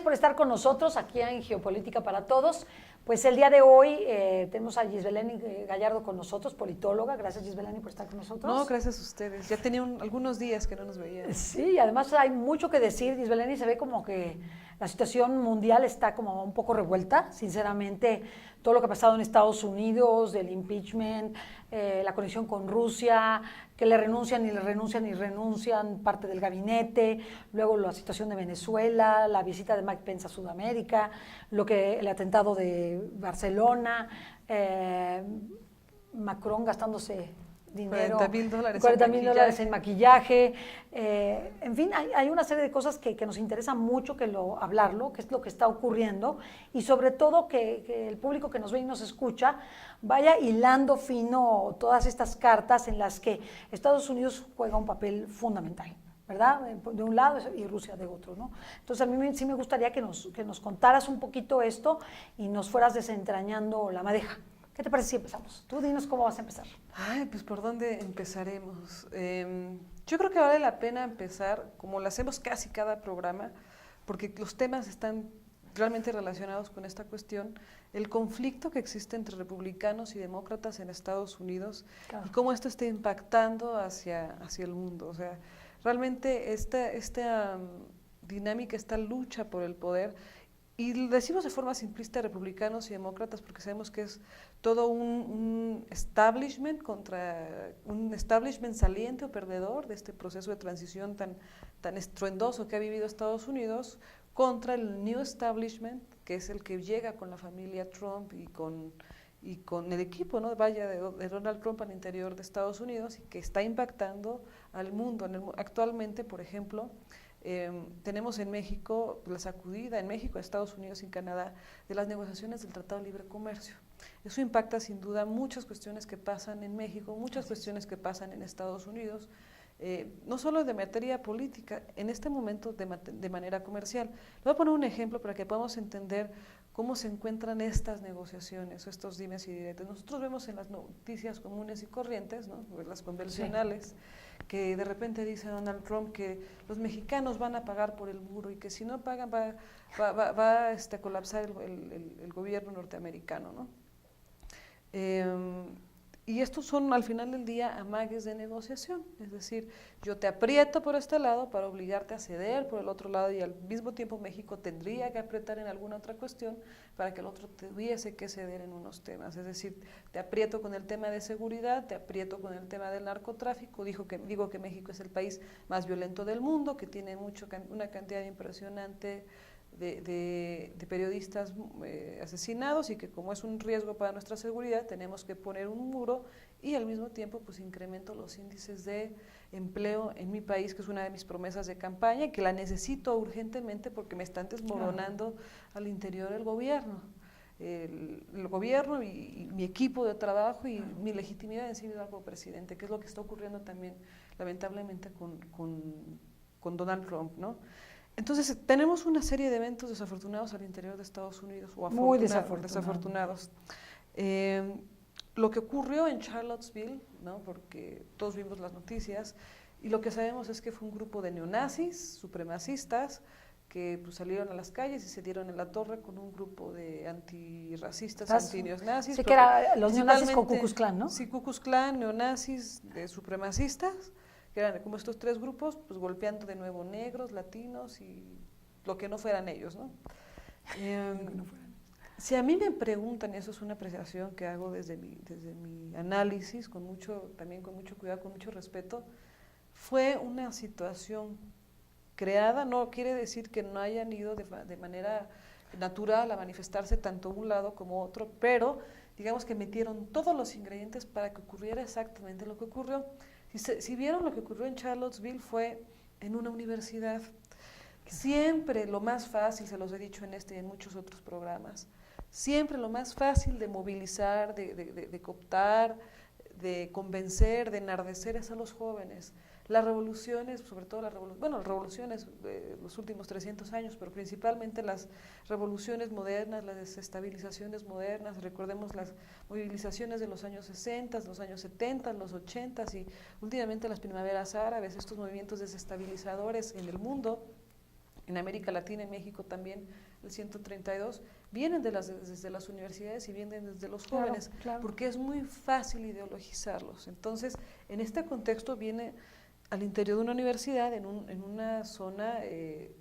por estar con nosotros aquí en Geopolítica para Todos. Pues el día de hoy tenemos a Gisbeleni Gallardo con nosotros, politóloga. Gracias, Gisbeleni, por estar con nosotros. No, gracias a ustedes. Ya tenía algunos días que no nos veíamos. Sí, además hay mucho que decir. Gisbeleni, se ve como que la situación mundial está como un poco revuelta. Sinceramente, todo lo que ha pasado en Estados Unidos, del impeachment, la conexión con Rusia, que le renuncian y le renuncian y renuncian parte del gabinete, luego la situación de Venezuela, la visita de Mike Pence a Sudamérica, el atentado de Barcelona, Macron gastándose dinero, $40,000 en maquillaje, en fin, hay una serie de cosas que nos interesa mucho hablarlo, que es lo que está ocurriendo, y sobre todo que el público que nos ve y nos escucha vaya hilando fino todas estas cartas en las que Estados Unidos juega un papel fundamental, ¿verdad? De un lado y Rusia de otro, ¿no? Entonces a mí sí me gustaría que nos contaras un poquito esto y nos fueras desentrañando la madeja. ¿Qué te parece si empezamos? Tú dinos cómo vas a empezar. Ay, pues ¿por dónde empezaremos? Yo creo que vale la pena empezar, como lo hacemos casi cada programa, porque los temas están realmente relacionados con esta cuestión, el conflicto que existe entre republicanos y demócratas en Estados Unidos, claro, y cómo esto está impactando hacia el mundo. O sea, realmente esta dinámica, esta lucha por el poder, y lo decimos de forma simplista republicanos y demócratas porque sabemos que es todo un establishment contra un establishment saliente o perdedor de este proceso de transición tan estruendoso que ha vivido Estados Unidos, contra el new establishment, que es el que llega con la familia Trump y con el equipo, ¿no? Vaya, de Donald Trump al interior de Estados Unidos, y que está impactando al mundo. Actualmente, por ejemplo, tenemos en México la sacudida, en México, Estados Unidos y Canadá, de las negociaciones del Tratado de Libre Comercio. Eso impacta sin duda muchas cuestiones que pasan en México, muchas cuestiones que pasan en Estados Unidos, no solo de materia política, en este momento de manera comercial. Le voy a poner un ejemplo para que podamos entender cómo se encuentran estas negociaciones, estos dimes y diretes. Nosotros vemos en las noticias comunes y corrientes, ¿no? Las convencionales, sí, que de repente dice Donald Trump que los mexicanos van a pagar por el muro y que si no pagan va a colapsar el gobierno norteamericano, ¿no? Y estos son al final del día amagues de negociación, es decir, yo te aprieto por este lado para obligarte a ceder por el otro lado, y al mismo tiempo México tendría que apretar en alguna otra cuestión para que el otro tuviese que ceder en unos temas. Es decir, te aprieto con el tema de seguridad, te aprieto con el tema del narcotráfico, digo que México es el país más violento del mundo, que tiene una cantidad impresionante de periodistas asesinados, y que como es un riesgo para nuestra seguridad tenemos que poner un muro, y al mismo tiempo pues incremento los índices de empleo en mi país, que es una de mis promesas de campaña y que la necesito urgentemente porque me están desmoronando al interior del gobierno. El gobierno y mi equipo de trabajo y mi legitimidad en sí como presidente, que es lo que está ocurriendo también lamentablemente con Donald Trump, ¿no? Entonces, tenemos una serie de eventos desafortunados al interior de Estados Unidos, o muy desafortunados. Lo que ocurrió en Charlottesville, ¿no? Porque todos vimos las noticias, y lo que sabemos es que fue un grupo de neonazis, supremacistas, que pues, salieron a las calles y se dieron en la torre con un grupo de antirracistas, antineonazis. Sí, que eran los neonazis con Ku Klux Klan, ¿no? Sí, Ku Klux Klan, neonazis, supremacistas, que eran como estos tres grupos, pues golpeando de nuevo negros, latinos y lo que no fueran ellos, ¿no? Si a mí me preguntan, y eso es una apreciación que hago desde mi análisis, también con mucho cuidado, con mucho respeto, fue una situación creada, no quiere decir que no hayan ido de manera natural a manifestarse tanto un lado como otro, pero digamos que metieron todos los ingredientes para que ocurriera exactamente lo que ocurrió. Si vieron lo que ocurrió en Charlottesville, fue en una universidad. Siempre lo más fácil, se los he dicho en este y en muchos otros programas, siempre lo más fácil de movilizar, de cooptar, de convencer, de enardecer es a los jóvenes. Las revoluciones, sobre todo las revoluciones de los últimos 300 años, pero principalmente las revoluciones modernas, las desestabilizaciones modernas, recordemos las movilizaciones de los años 60, los años 70, los 80 y últimamente las primaveras árabes, estos movimientos desestabilizadores en el mundo, en América Latina, en México también, el 132, vienen desde las universidades y vienen desde los jóvenes, claro. porque es muy fácil ideologizarlos. Entonces, en este contexto viene al interior de una universidad, en una zona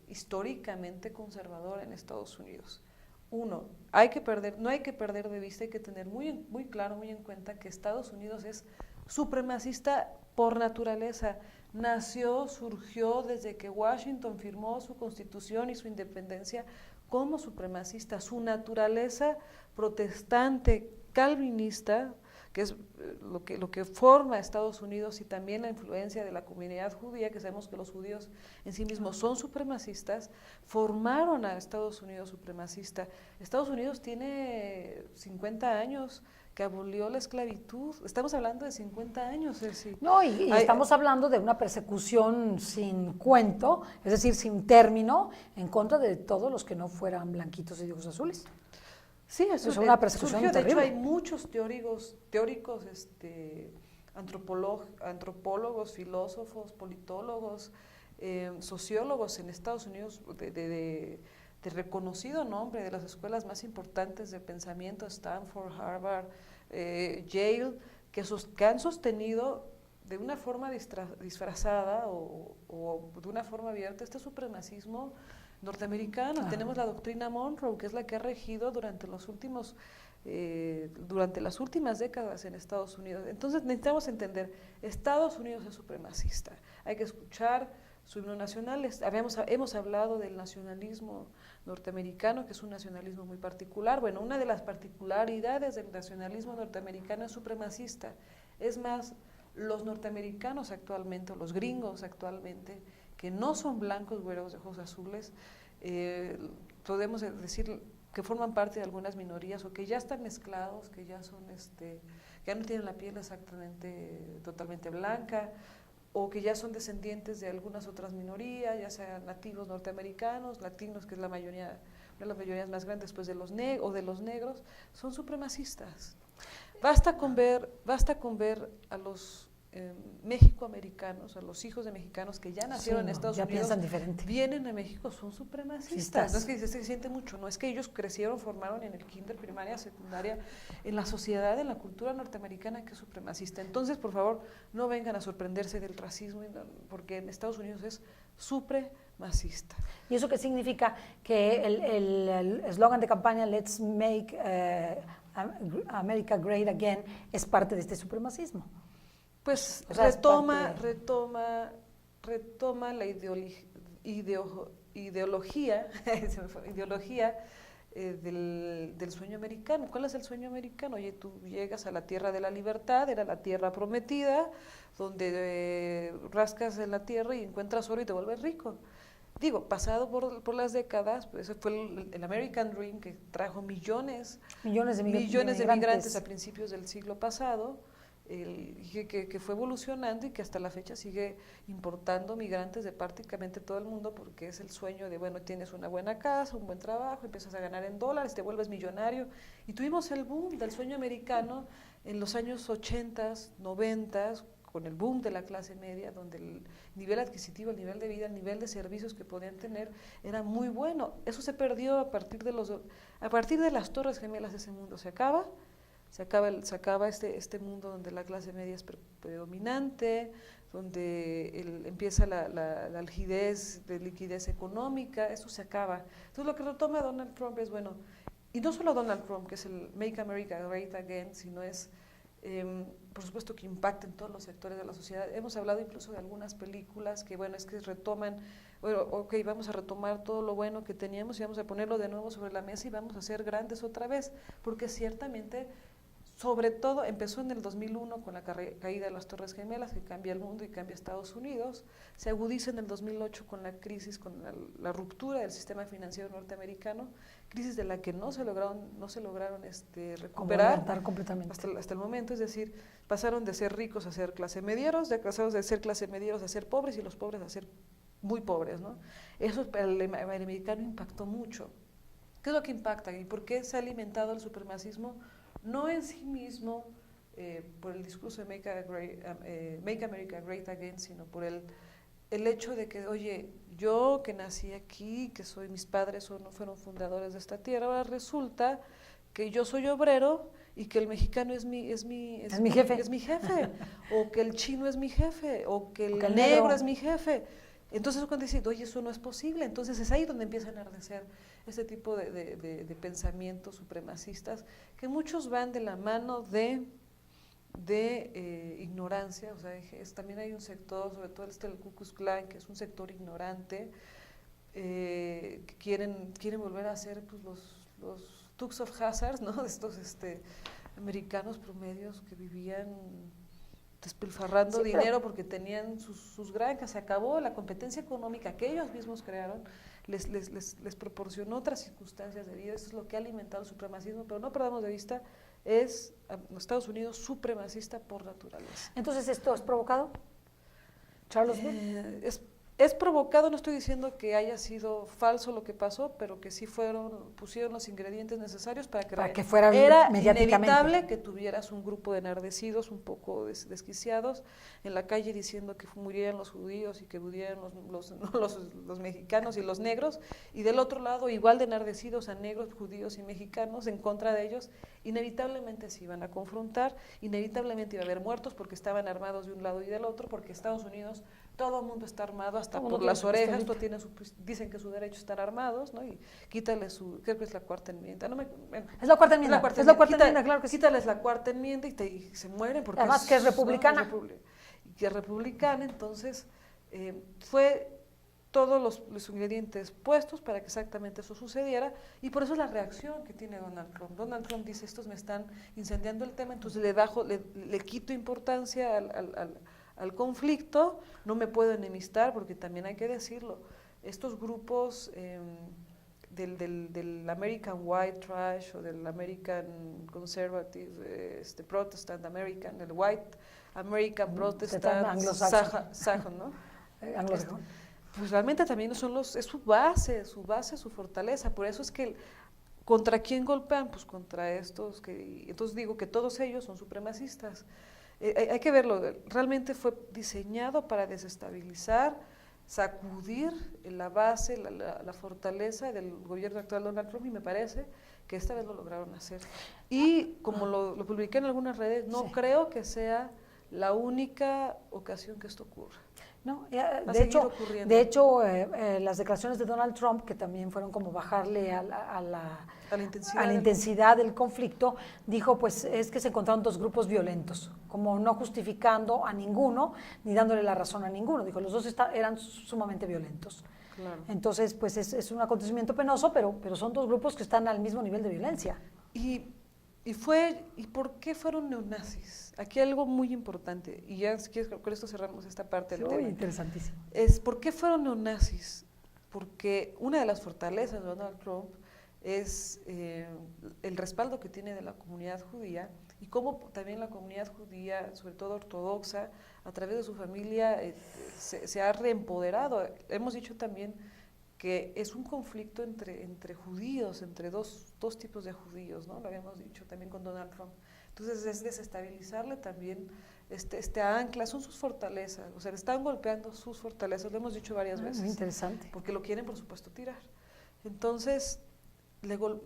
históricamente conservadora en Estados Unidos. Uno, no hay que perder de vista, hay que tener muy claro, muy en cuenta que Estados Unidos es supremacista por naturaleza. Nació, surgió desde que Washington firmó su constitución y su independencia como supremacista. Su naturaleza protestante, calvinista, que es lo que forma a Estados Unidos, y también la influencia de la comunidad judía, que sabemos que los judíos en sí mismos son supremacistas, formaron a Estados Unidos supremacista. Estados Unidos tiene 50 años que abolió la esclavitud. Estamos hablando de 50 años. No, y estamos hablando de una persecución sin cuento, es decir, sin término, en contra de todos los que no fueran blanquitos y de ojos azules. Sí, eso es una persecución terrible. De hecho, hay muchos teóricos, antropólogos, filósofos, politólogos, sociólogos en Estados Unidos de reconocido nombre, de las escuelas más importantes de pensamiento, Stanford, Harvard, Yale, que han sostenido de una forma disfrazada o de una forma abierta este supremacismo norteamericano. Tenemos la doctrina Monroe, que es la que ha regido durante las últimas décadas en Estados Unidos. Entonces necesitamos entender, Estados Unidos es supremacista. Hay que escuchar su himno nacional. Hemos hablado del nacionalismo norteamericano, que es un nacionalismo muy particular. Bueno, una de las particularidades del nacionalismo norteamericano es supremacista. Es más, los norteamericanos actualmente, o los gringos actualmente, que no son blancos, güeros, de ojos azules, podemos decir que forman parte de algunas minorías o que ya están mezclados, que ya son, que ya no tienen la piel totalmente blanca, o que ya son descendientes de algunas otras minorías, ya sean nativos norteamericanos, latinos, que es la mayoría, una de las mayorías más grandes después de los negros, son supremacistas. Basta con ver a los mexicoamericanos, a los hijos de mexicanos que ya nacieron en Estados Unidos, piensan diferente. Vienen a México, son supremacistas. No es que se siente mucho, no es que ellos crecieron, formaron en el kinder, primaria, secundaria, en la sociedad, en la cultura norteamericana, que es supremacista. Entonces, por favor, no vengan a sorprenderse del racismo, porque en Estados Unidos es supremacista. ¿Y eso qué significa? Que el eslogan de campaña Let's Make America Great Again es parte de este supremacismo. Pues o sea, retoma la ideología del sueño americano. ¿Cuál es el sueño americano? Oye, tú llegas a la tierra de la libertad, era la tierra prometida, donde rascas en la tierra y encuentras oro y te vuelves rico. Digo, pasado por las décadas, pues ese fue el American Dream, que trajo millones de migrantes a principios del siglo pasado, que fue evolucionando y que hasta la fecha sigue importando migrantes de prácticamente todo el mundo, porque es el sueño de, bueno, tienes una buena casa, un buen trabajo, empiezas a ganar en dólares, te vuelves millonario. Y tuvimos el boom del sueño americano en los años 80, 90, con el boom de la clase media, donde el nivel adquisitivo, el nivel de vida, el nivel de servicios que podían tener era muy bueno. Eso se perdió a partir de las Torres Gemelas. Ese mundo se acaba este mundo donde la clase media es predominante, donde empieza la algidez de liquidez económica. Eso se acaba. Entonces lo que retoma Donald Trump es, bueno, y no solo Donald Trump, que es el Make America Great Again, sino es, por supuesto, que impacta en todos los sectores de la sociedad. Hemos hablado incluso de algunas películas que, bueno, es que retoman, bueno, ok, vamos a retomar todo lo bueno que teníamos y vamos a ponerlo de nuevo sobre la mesa y vamos a ser grandes otra vez, porque ciertamente, sobre todo, empezó en el 2001 con la caída de las Torres Gemelas, que cambia el mundo y cambia Estados Unidos. Se agudiza en el 2008 con la crisis, con la ruptura del sistema financiero norteamericano, crisis de la que no se lograron recuperar hasta el momento. Es decir, pasaron de ser ricos a ser clase medieros, pasaron de ser clase medieros a ser pobres, y los pobres a ser muy pobres, ¿no? Eso para el americano impactó mucho. ¿Qué es lo que impacta y por qué se ha alimentado el supremacismo? No en sí mismo por el discurso de Make America Great Again, sino por el hecho de que, oye, yo que nací aquí, que soy, mis padres no fueron fundadores de esta tierra, ahora resulta que yo soy obrero y que el mexicano es mi jefe, o que el chino es mi jefe, o que el negro es mi jefe. Entonces cuando dicen, oye, eso no es posible, entonces es ahí donde empiezan a enardecer ese tipo de pensamientos supremacistas, que muchos van de la mano de ignorancia. O sea, también hay un sector, sobre todo el Ku Klux Klan, que es un sector ignorante, que quieren volver a ser pues, los Dukes of Hazzard, ¿no? Estos americanos promedios que vivían despilfarrando dinero porque tenían sus granjas. Se acabó la competencia económica que ellos mismos crearon, les proporcionó otras circunstancias de vida. Eso es lo que ha alimentado el supremacismo, pero no perdamos de vista, es Estados Unidos supremacista por naturaleza. Entonces, ¿esto es provocado? ¿Charlottesville? Es provocado, no estoy diciendo que haya sido falso lo que pasó, pero que sí pusieron los ingredientes necesarios para que fuera era inevitable que tuvieras un grupo de enardecidos un poco desquiciados en la calle diciendo que murieran los judíos y que murieran los mexicanos y los negros, y del otro lado igual de enardecidos a negros, judíos y mexicanos en contra de ellos. Inevitablemente se iban a confrontar, inevitablemente iba a haber muertos porque estaban armados de un lado y del otro, porque Estados Unidos todo el mundo está armado hasta por las orejas. Dicen que su derecho a estar armados, ¿no? Y quítale creo que es la cuarta enmienda. Es la cuarta enmienda, claro que sí. Quítales la cuarta enmienda y se mueren. Porque además que es republicana. Que es republicana, entonces fue todos los ingredientes puestos para que exactamente eso sucediera, y por eso es la reacción que tiene Donald Trump. Donald Trump dice, estos me están incendiando el tema, entonces le quito importancia al conflicto, no me puedo enemistar, porque también hay que decirlo, estos grupos del American White Trash o del American Conservative, Protestant American, el White American Protestant, sajón, ¿no? Anglosajón. Pues realmente también es su base, su fortaleza. Por eso es que ¿contra quién golpean? Pues contra estos entonces digo que todos ellos son supremacistas. Hay que verlo, realmente fue diseñado para desestabilizar, sacudir la base, la fortaleza del gobierno actual de Donald Trump, y me parece que esta vez lo lograron hacer. Y como lo publiqué en algunas redes, no creo que sea la única ocasión que esto ocurra. No, de hecho, las declaraciones de Donald Trump, que también fueron como bajarle a la intensidad del conflicto, dijo, pues es que se encontraron dos grupos violentos, como no justificando a ninguno, ni dándole la razón a ninguno. Dijo, los dos eran sumamente violentos. Claro. Entonces, pues es un acontecimiento penoso, pero son dos grupos que están al mismo nivel de violencia. ¿Y por qué fueron neonazis? Aquí hay algo muy importante, y ya con esto cerramos esta parte del tema. Muy interesantísimo. ¿Por qué fueron neonazis? Porque una de las fortalezas de Donald Trump es el respaldo que tiene de la comunidad judía, y cómo también la comunidad judía, sobre todo ortodoxa, a través de su familia, se ha reempoderado. Hemos dicho también que es un conflicto entre judíos, entre dos tipos de judíos, ¿no? Lo habíamos dicho también con Donald Trump. Entonces es desestabilizarle también este ancla, son sus fortalezas, o sea, le están golpeando sus fortalezas, lo hemos dicho varias veces. Muy interesante. Porque lo quieren, por supuesto, tirar. Entonces,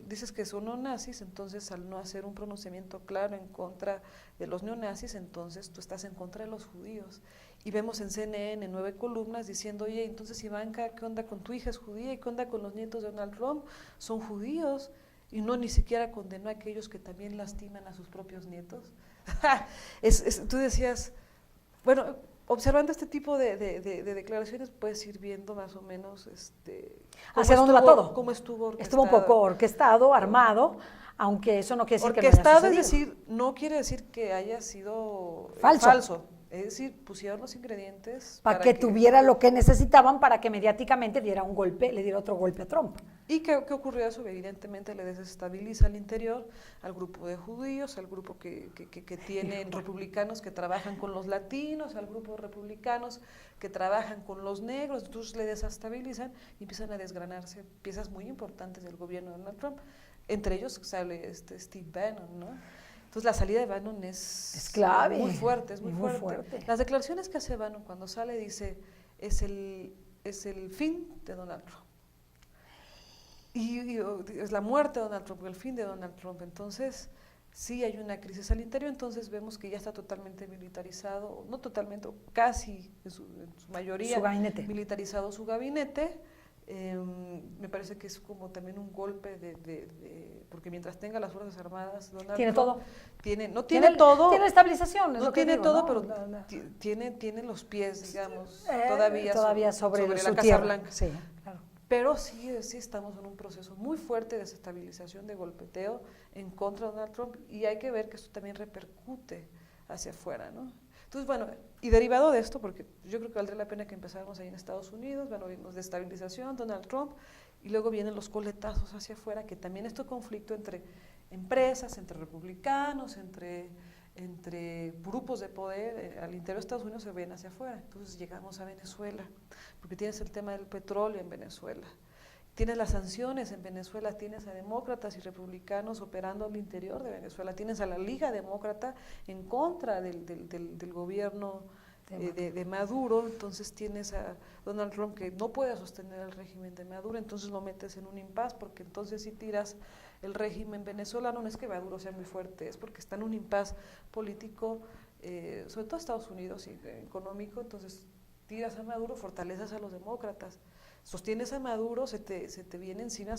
dices que son neonazis, entonces al no hacer un pronunciamiento claro en contra de los neonazis, entonces tú estás en contra de los judíos. Y vemos en CNN 9 columnas diciendo, oye, entonces Ivanka, ¿qué onda con tu hija es judía? ¿Y qué onda con los nietos de Donald Trump? Son judíos. Y no ni siquiera condenó a aquellos que también lastiman a sus propios nietos. Tú decías, bueno, observando este tipo de declaraciones puedes ir viendo más o menos hacia dónde va todo. Cómo estuvo orquestado. Estuvo un poco orquestado, armado, aunque eso no quiere decir que no haya orquestado, es sucedido. decir, no quiere decir que haya sido falso. Es decir, pusieron los ingredientes para que tuviera lo que necesitaban para que mediáticamente le diera otro golpe a Trump. ¿Y qué ocurrió eso? Evidentemente le desestabiliza al interior, al grupo de judíos, al grupo que tienen republicanos que trabajan con los latinos, al grupo de republicanos que trabajan con los negros, entonces le desestabilizan y empiezan a desgranarse piezas muy importantes del gobierno de Donald Trump. Entre ellos sale Steve Bannon, ¿no? Entonces la salida de Bannon es clave, muy fuerte, es muy fuerte. Las declaraciones que hace Bannon cuando sale dice, es el fin de Donald Trump. Y es la muerte de Donald Trump, el fin de Donald Trump. Entonces, sí hay una crisis al interior, entonces vemos que ya está totalmente militarizado, no totalmente, casi en su mayoría, su gabinete. Militarizado su gabinete. Me parece que es como también un golpe porque mientras tenga las Fuerzas Armadas, Donald tiene Trump todo. No tiene todo. Tiene estabilización, es no lo que tiene digo, todo, ¿no? pero tiene los pies, digamos, todavía sobre la su Casa tierra. Blanca. Sí, claro. Pero sí estamos en un proceso muy fuerte de desestabilización, de golpeteo en contra de Donald Trump, y hay que ver que esto también repercute hacia afuera, ¿no? Entonces, bueno, y derivado de esto, porque yo creo que valdría la pena que empezáramos ahí en Estados Unidos, bueno, vimos desestabilización, Donald Trump, y luego vienen los coletazos hacia afuera, que también este conflicto entre empresas, entre republicanos, entre grupos de poder al interior de Estados Unidos se ven hacia afuera. Entonces llegamos a Venezuela, porque tienes el tema del petróleo en Venezuela, tienes las sanciones en Venezuela, tienes a demócratas y republicanos operando al interior de Venezuela, tienes a la Liga Demócrata en contra del gobierno de Maduro, entonces tienes a Donald Trump que no puede sostener el régimen de Maduro, entonces lo metes en un impasse, porque entonces si tiras el régimen venezolano, no es que Maduro sea muy fuerte, es porque está en un impasse político, sobre todo Estados Unidos, y económico, entonces tiras a Maduro, fortaleces a los demócratas, sostienes a Maduro, se te viene encima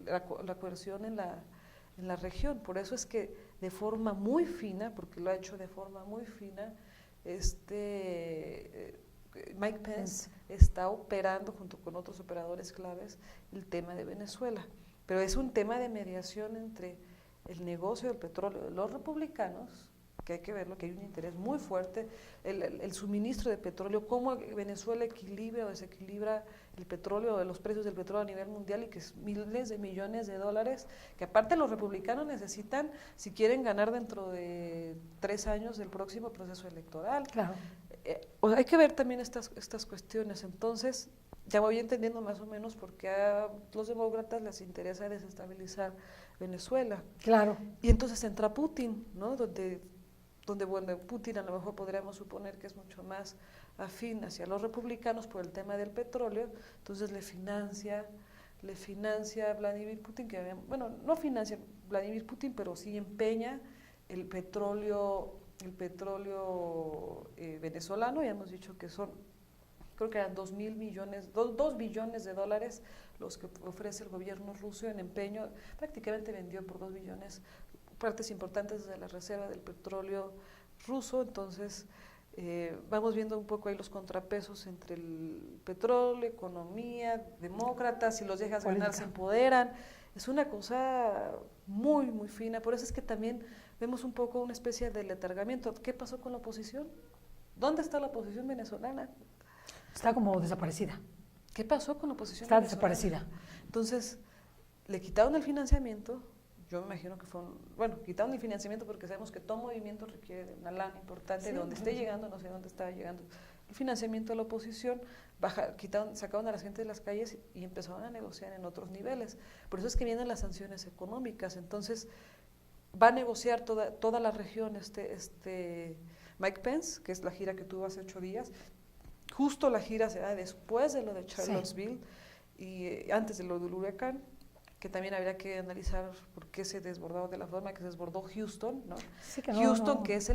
la coerción en la región. Por eso es que de forma muy fina, porque lo ha hecho de forma muy fina, Mike Pence está operando junto con otros operadores claves el tema de Venezuela. Pero es un tema de mediación entre el negocio del petróleo de los republicanos, que hay que verlo, que hay un interés muy fuerte, el suministro de petróleo, cómo Venezuela equilibra o desequilibra el petróleo, los precios del petróleo a nivel mundial, y que es miles de millones de dólares, que aparte los republicanos necesitan si quieren ganar dentro de 3 años del próximo proceso electoral. Claro. Hay que ver también estas cuestiones. Entonces, ya voy entendiendo más o menos por qué a los demócratas les interesa desestabilizar Venezuela. Claro. Y entonces entra Putin, ¿no? Donde bueno, Putin a lo mejor podríamos suponer que es mucho más afín hacia los republicanos por el tema del petróleo, entonces le financia a Vladimir Putin, bueno, no financia Vladimir Putin, pero sí empeña el petróleo venezolano, ya hemos dicho que creo que eran 2 billones de dólares los que ofrece el gobierno ruso en empeño, prácticamente vendió por 2 billones partes importantes de la reserva del petróleo ruso. Entonces vamos viendo un poco ahí los contrapesos entre el petróleo, economía, demócratas, si los dejas ganar se empoderan, es una cosa muy, muy fina. Por eso es que también vemos un poco una especie de letargamiento. ¿Qué pasó con la oposición? ¿Dónde está la oposición venezolana? Está como desaparecida. ¿Qué pasó con la oposición Está venezolana? desaparecida. Entonces, le quitaron el financiamiento. Yo me imagino que quitaron el financiamiento porque sabemos que todo movimiento requiere de una lana importante, sí, de donde esté llegando, no sé dónde está llegando el financiamiento de la oposición, sacaron a la gente de las calles y empezaron a negociar en otros niveles. Por eso es que vienen las sanciones económicas. Entonces, va a negociar toda la región Mike Pence, que es la gira que tuvo hace 8 días. Justo la gira se da después de lo de Charlottesville, sí, y antes de lo del huracán, que también habría que analizar por qué se desbordó de la forma que se desbordó Houston, ¿no? Sí, que Houston, que es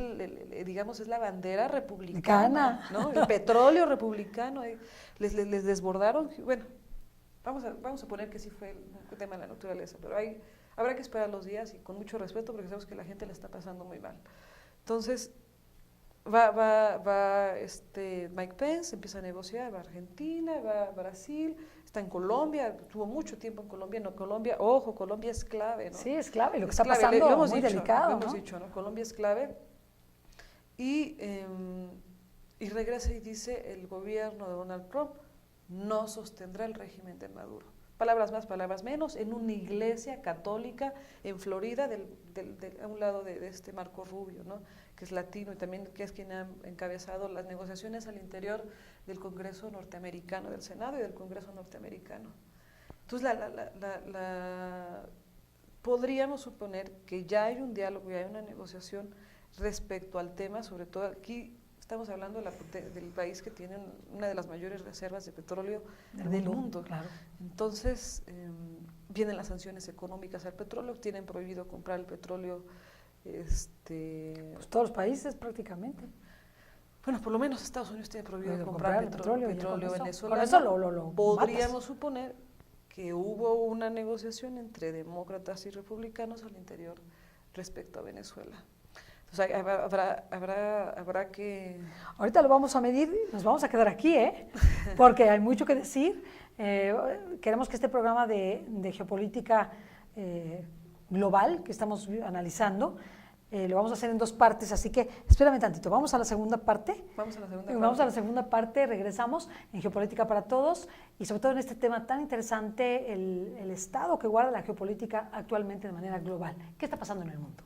digamos, es la bandera republicana, ¿no? El petróleo republicano, les desbordaron. Bueno, vamos a poner que sí fue el tema de la naturaleza, pero habrá que esperar los días y con mucho respeto, porque sabemos que la gente le está pasando muy mal. Entonces, va Mike Pence, empieza a negociar, va a Argentina, va a Brasil, está en Colombia, tuvo mucho tiempo en Colombia. No, Colombia es clave, ¿no? Sí, es clave, lo que está pasando es muy delicado, ¿no? Lo hemos dicho, ¿no? Colombia es clave. Y regresa y dice, el gobierno de Donald Trump no sostendrá el régimen de Maduro. Palabras más, palabras menos, en una iglesia católica en Florida, a un lado de Marco Rubio, ¿no? Que es latino y también que es quien ha encabezado las negociaciones al interior del Congreso norteamericano, del Senado y del Congreso norteamericano. Entonces, podríamos suponer que ya hay un diálogo, ya hay una negociación respecto al tema, sobre todo aquí Estamos hablando del país que tiene una de las mayores reservas de petróleo del mundo. Claro. Entonces, vienen las sanciones económicas al petróleo, tienen prohibido comprar el petróleo. Pues todos los países prácticamente. Bueno, por lo menos Estados Unidos tiene prohibido comprar petróleo venezolano. Con eso lo podríamos matas. suponer que hubo una negociación entre demócratas y republicanos al interior respecto a Venezuela. Entonces habrá que... Ahorita lo vamos a medir, nos vamos a quedar aquí, porque hay mucho que decir. Queremos que este programa de geopolítica global que estamos analizando, lo vamos a hacer en 2 partes, así que espérame tantito, vamos a la segunda parte. Vamos a la segunda parte, regresamos en Geopolítica para Todos y sobre todo en este tema tan interesante, el estado que guarda la geopolítica actualmente de manera global. ¿Qué está pasando en el mundo?